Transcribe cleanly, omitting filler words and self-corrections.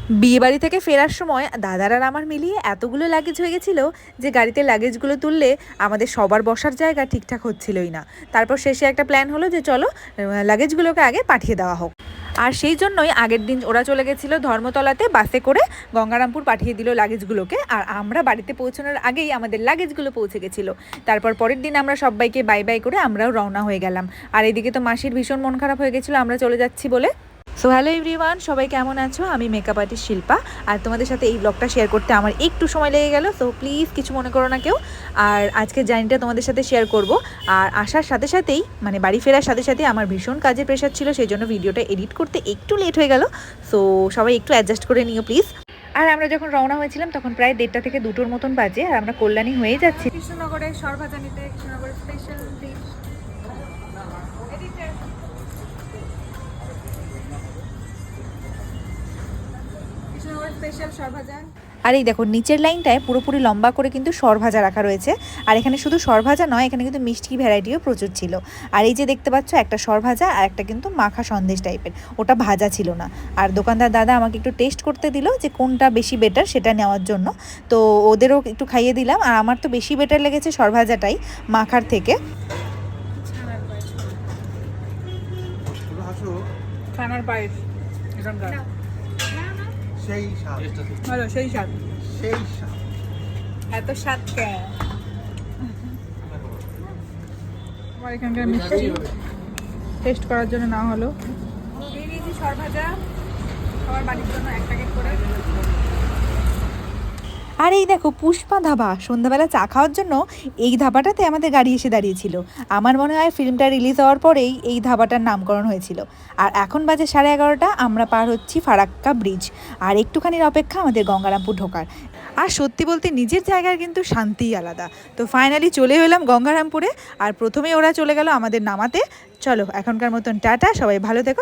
বিয়ে বাড়ি থেকে ফেরার সময় দাদার আর আমার মিলিয়ে এতগুলো লাগেজ হয়ে গেছিলো যে গাড়িতে লাগেজগুলো তুললে আমাদের সবার বসার জায়গা ঠিকঠাক হচ্ছিলোই না। তারপর শেষে একটা প্ল্যান হলো যে চলো লাগেজগুলোকে আগে পাঠিয়ে দেওয়া হোক। আর সেই জন্যই আগের দিন ওরা চলে গেছিলো ধর্মতলাতে বাসে করে, গঙ্গারামপুর পাঠিয়ে দিল লাগেজগুলোকে। আর আমরা বাড়িতে পৌঁছানোর আগেই আমাদের লাগেজগুলো পৌঁছে গেছিলো। তারপর পরের দিন আমরা সবাইকে বাই বাই করে আমরাও রওনা হয়ে গেলাম। আর এদিকে তো মাসির ভীষণ মন খারাপ হয়ে গেছিলো আমরা চলে যাচ্ছি বলে। সো হ্যালো এভরিওয়ান, সবাই কেমন আছো? আমি মেকআপ আর্টিস্ট শিল্পা, আর তোমাদের সাথে এই ব্লগটা শেয়ার করতে আমার একটু সময় লেগে গেল। সো প্লিজ কিছু মনে করো না কেউ। আর আজকে জার্নিটা তোমাদের সাথে শেয়ার করব। আর আসার সাথে সাথেই মানে বাড়ি ফেরার সাথে সাথে আমার ভীষণ কাজের প্রেশার ছিল, সেই জন্য ভিডিওটা এডিট করতে একটু লেট হয়ে গেল। সো সবাই একটু অ্যাডজাস্ট করে নিও প্লিজ। আর আমরা যখন রওনা হয়েছিলাম তখন প্রায় 1:30 থেকে 2টোর মতন বাজে, আর আমরা কল্যাণী হয়ে যাচ্ছি কৃষ্ণনগরের সরভাজা নিতে। কৃষ্ণনগরের স্পেশাল ডিশ স্পেশাল সরভাজা। আর এই দেখো নিচের লাইনটায় পুরোপুরি লম্বা করে কিন্তু সরভাজা রাখা রয়েছে। আর এখানে শুধু সরভাজা নয়, এখানে কিন্তু মিষ্টি ভ্যারাইটিও প্রচুর ছিল। আর এই যে দেখতে পাচ্ছ একটা সরভাজা আর একটা কিন্তু মাখা সন্দেশ টাইপের, ওটা ভাজা ছিল না। আর দোকানদার দাদা আমাকে একটু টেস্ট করতে দিল যে কোনটা বেশি বেটার সেটা নেওয়ার জন্য। তো ওদেরও একটু খাইয়ে দিলাম। আর আমার তো বেশি বেটার লেগেছে সরভাজাটাই মাখার থেকে। ছানার পায়েস এখানকার সেই স্বাদ, ভালো সেই স্বাদ, সেই স্বাদ, এত স্বাদ কেন? আমার এখানকার মিষ্টি টেস্ট করার জন্য না হলো এই নিয়েছি সরভাজা, সবার বাড়ির জন্য এক প্যাকেট করে। আর এই দেখো পুষ্পা ধাবা, সন্ধ্যাবেলা চা খাওয়ার জন্য এই ধাবাটাতে আমাদের গাড়ি এসে দাঁড়িয়েছিল। আমার মনে হয় ফিল্মটা রিলিজ হওয়ার পরেই এই ধাবাটার নামকরণ হয়েছিল। আর এখন বাজে 11:30, আমরা পার হচ্ছি ফারাক্কা ব্রিজ। আর একটুখানির অপেক্ষা আমাদের গঙ্গারামপুর ঢোকার। আর সত্যি বলতে নিজের জায়গার কিন্তু শান্তিই আলাদা। তো ফাইনালি চলে এলাম গঙ্গারামপুরে। আর প্রথমেই ওরা চলে গেল আমাদের নামাতে। চলো এখনকার মতন টাটা, সবাই ভালো থেকো।